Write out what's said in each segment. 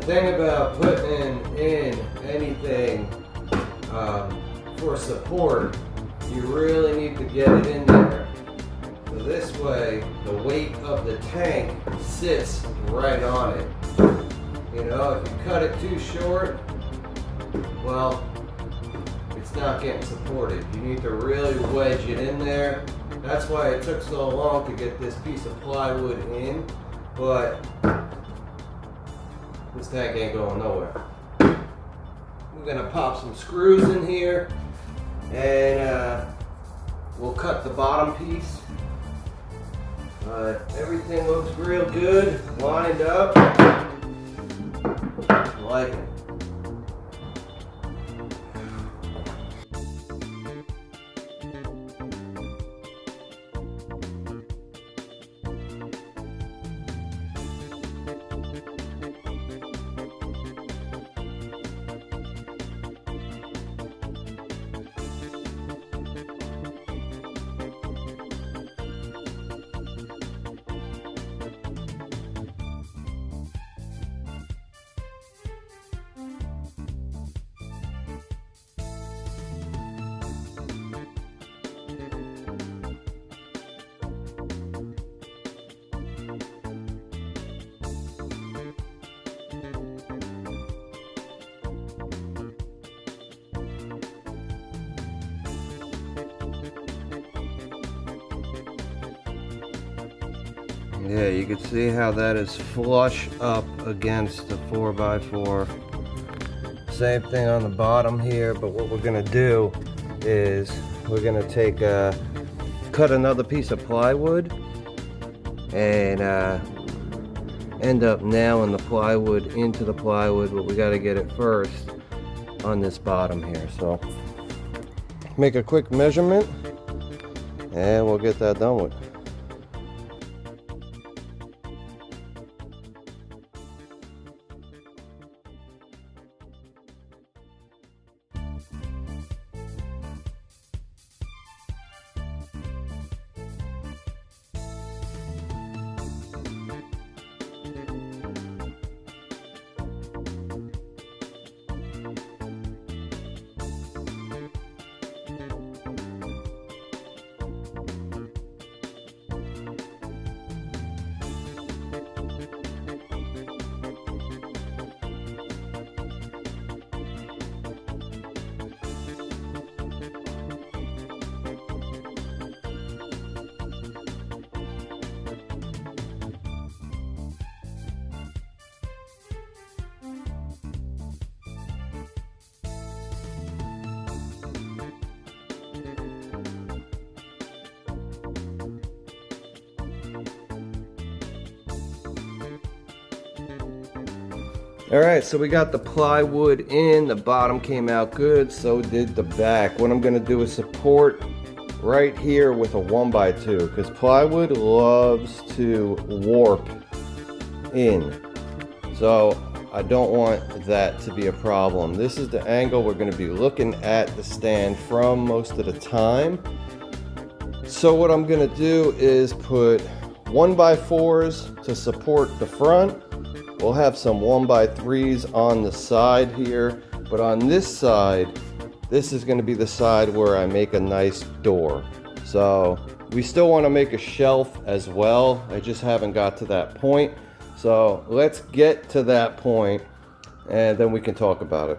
thing about putting in anything for support, you really need to get it in there. So this way, the weight of the tank sits right on it. You know, if you cut it too short, well, it's not getting supported. You need to really wedge it in there. That's why it took so long to get this piece of plywood in, but this tank ain't going nowhere. We're gonna pop some screws in here and we'll cut the bottom piece. Everything looks real good, lined up. I like it. Yeah, you can see how that is flush up against the 4x4. Same thing on the bottom here, but what we're gonna do is we're gonna take cut another piece of plywood and end up nailing the plywood into the plywood, but we got to get it first on this bottom here. So make a quick measurement and we'll get that done with. Alright, so we got the plywood in, the bottom came out good, so did the back. What I'm going to do is support right here with a 1x2, because plywood loves to warp in. So I don't want that to be a problem. This is the angle we're going to be looking at the stand from most of the time. So what I'm going to do is put 1x4s to support the front. We'll have some 1x3s on the side here, but on this side, this is going to be the side where I make a nice door. So we still want to make a shelf as well. I just haven't got to that point. So let's get to that point and then we can talk about it.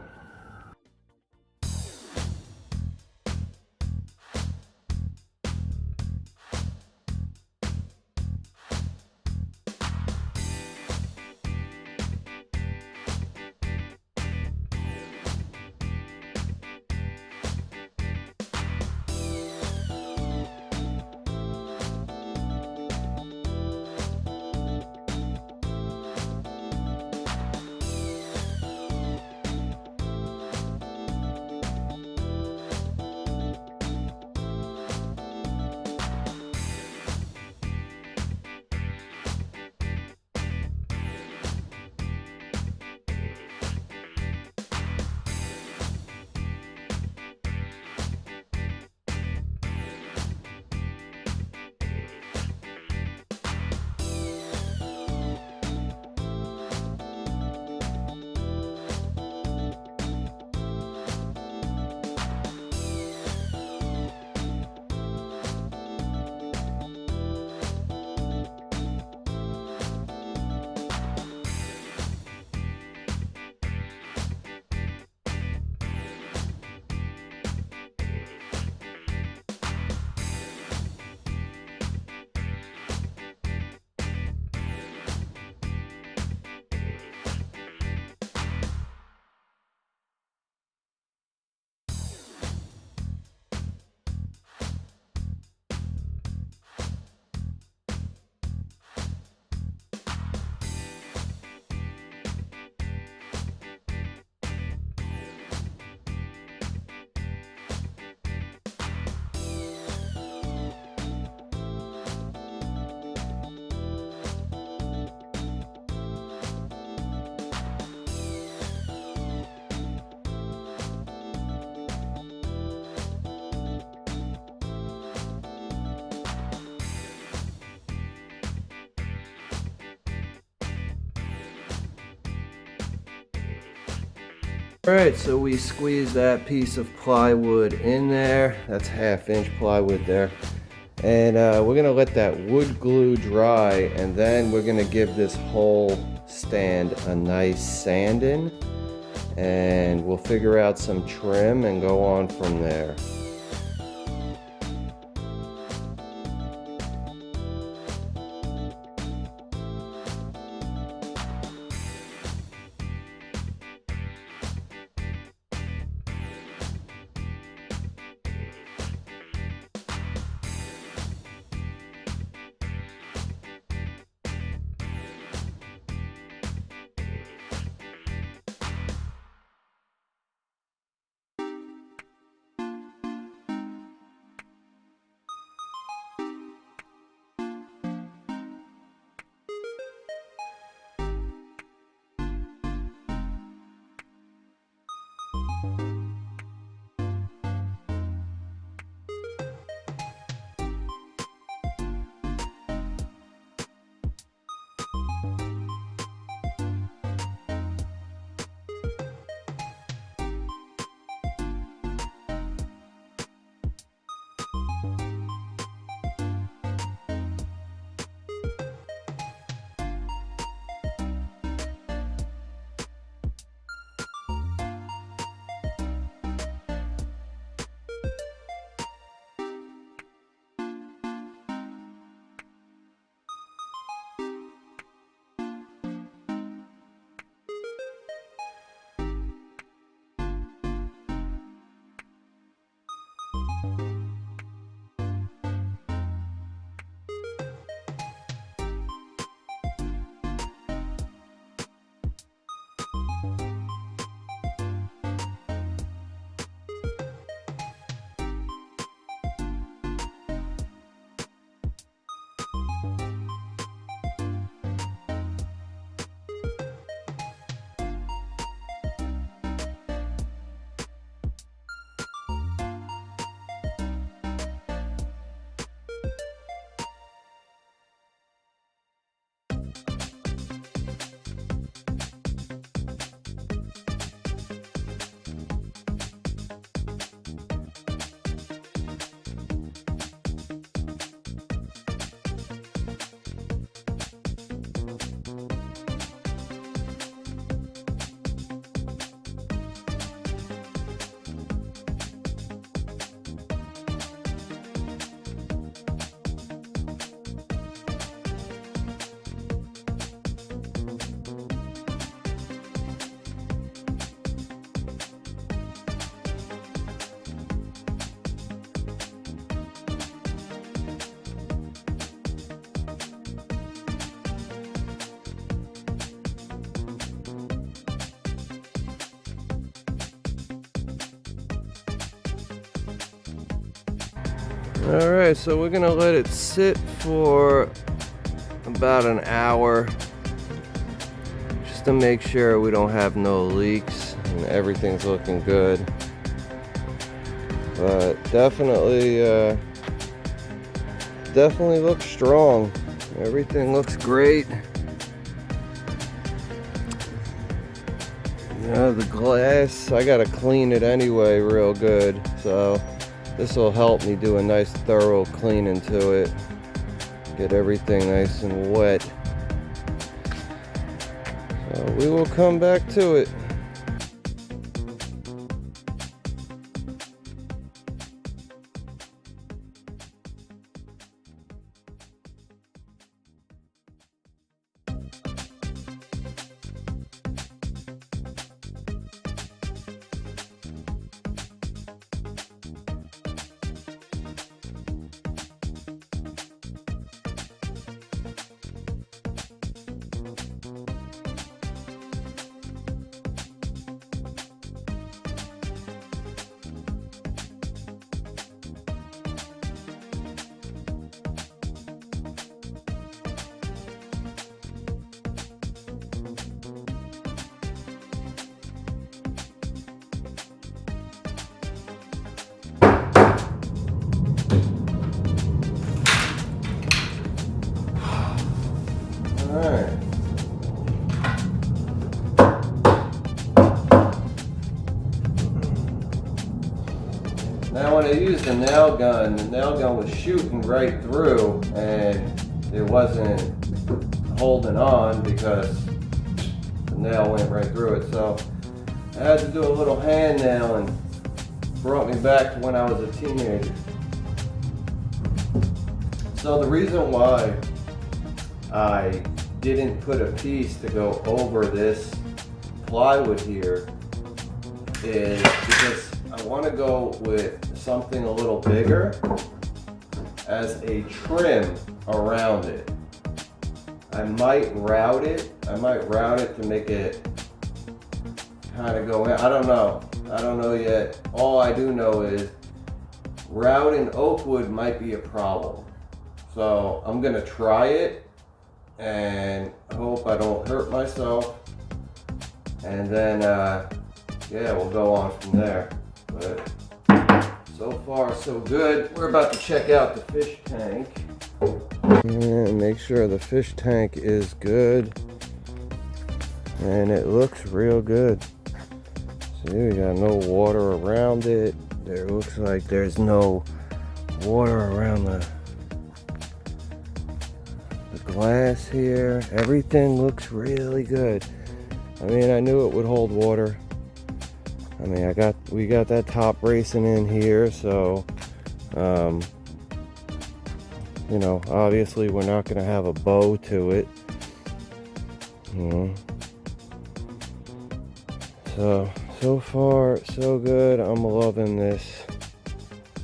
Alright, so we squeeze that piece of plywood in there. That's 1/2 inch plywood there. And we're going to let that wood glue dry, and then we're going to give this whole stand a nice sanding. And we'll figure out some trim and go on from there. Alright, so we're gonna let it sit for about an hour just to make sure we don't have no leaks and everything's looking good. But definitely looks strong. Everything looks great. You know, the glass, I gotta clean it anyway real good, so this will help me do a nice thorough cleaning to it. Get everything nice and wet. So we will come back to it. Now when I used the nail gun was shooting right through and it wasn't holding on because the nail went right through it. So I had to do a little hand nail and brought me back to when I was a teenager. So the reason why I didn't put a piece to go over this plywood here is because I want to go with something a little bigger as a trim around it. I might route it to make it kind of go in. I don't know yet. All I do know is routing oak wood might be a problem. So I'm gonna try it and hope I don't hurt myself. And then, yeah, we'll go on from there. But so far, so good. We're about to check out the fish tank. And make sure the fish tank is good. And it looks real good. See, we got no water around it. There looks like there's no water around the glass here. Everything looks really good. I mean, I knew it would hold water. I mean, we got that top bracing in here, so you know, obviously we're not going to have a bow to it. So far so good. I'm loving this.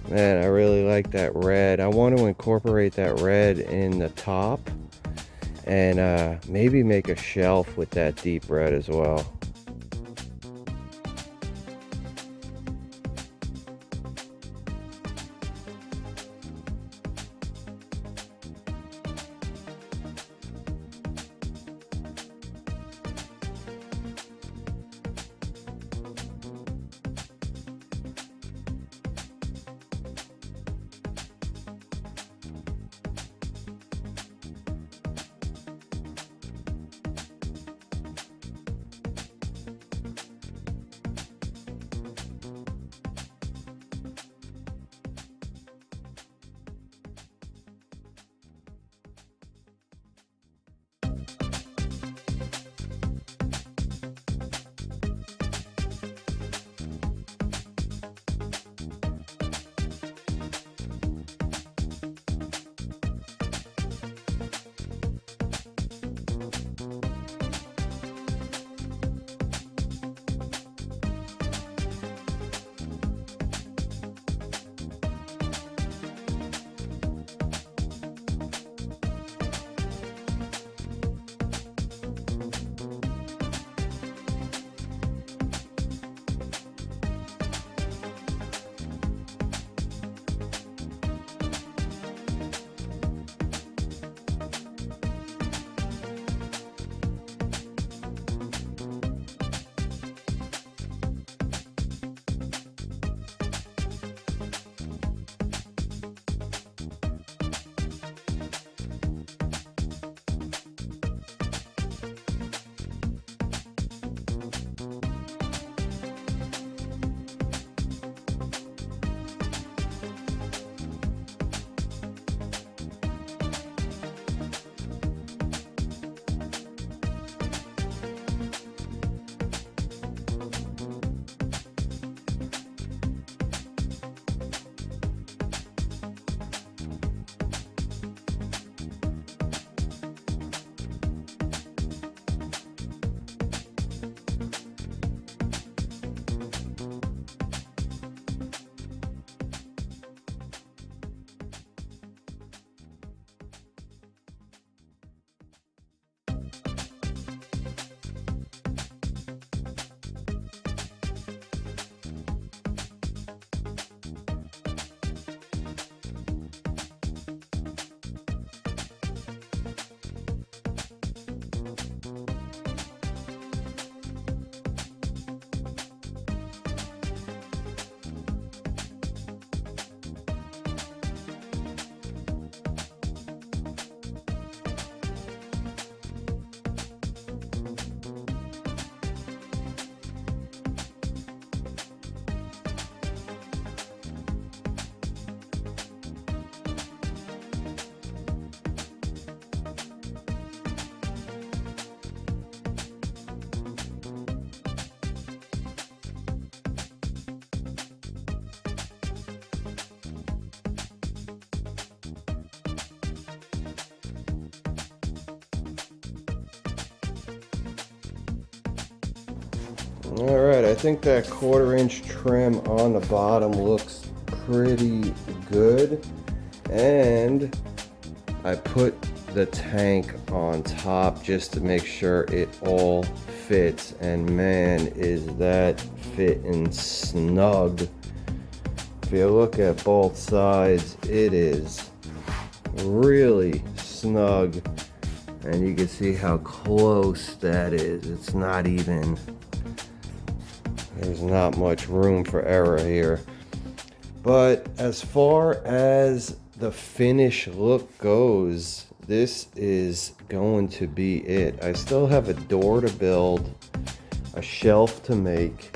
Man, I really like that red. I want to incorporate that red in the top and maybe make a shelf with that deep red as well. All right, I think that 1/4" trim on the bottom looks pretty good. And I put the tank on top just to make sure it all fits. And man, is that fitting snug. If you look at both sides, it is really snug. And you can see how close that is. It's not even, there's not much room for error here. But as far as the finish look goes, this is going to be it. I still have a door to build, a shelf to make,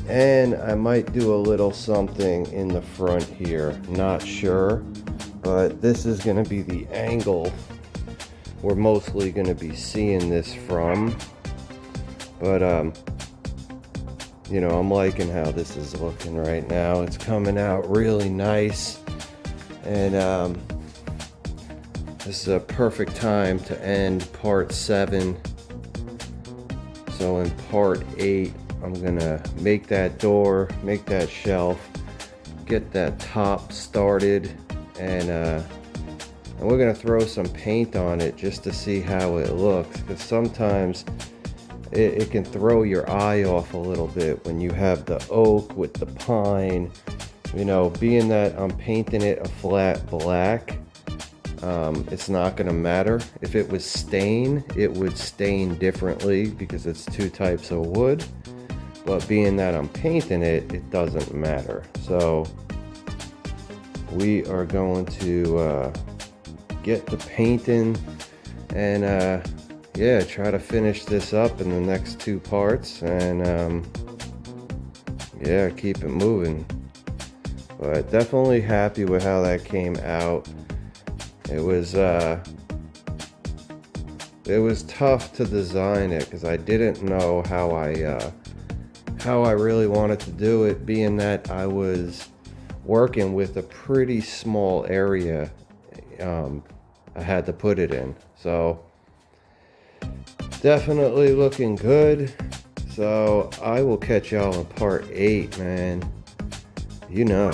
and I might do a little something in the front here. Not sure, but this is going to be the angle we're mostly going to be seeing this from. But you know, I'm liking how this is looking right now. It's coming out really nice. And this is a perfect time to end part 7. So in part 8, I'm gonna make that door, make that shelf, get that top started, and we're gonna throw some paint on it just to see how it looks, because sometimes it can throw your eye off a little bit when you have the oak with the pine. You know, being that I'm painting it a flat black, it's not gonna matter. If it was stain, it would stain differently because it's 2 types of wood. But being that I'm painting it, it doesn't matter. So we are going to get the painting and yeah, try to finish this up in the next 2 parts, and yeah, keep it moving. But definitely happy with how that came out. It was tough to design it because I didn't know how I really wanted to do it, being that I was working with a pretty small area I had to put it in. So definitely looking good. So I will catch y'all in part 8, man. You know.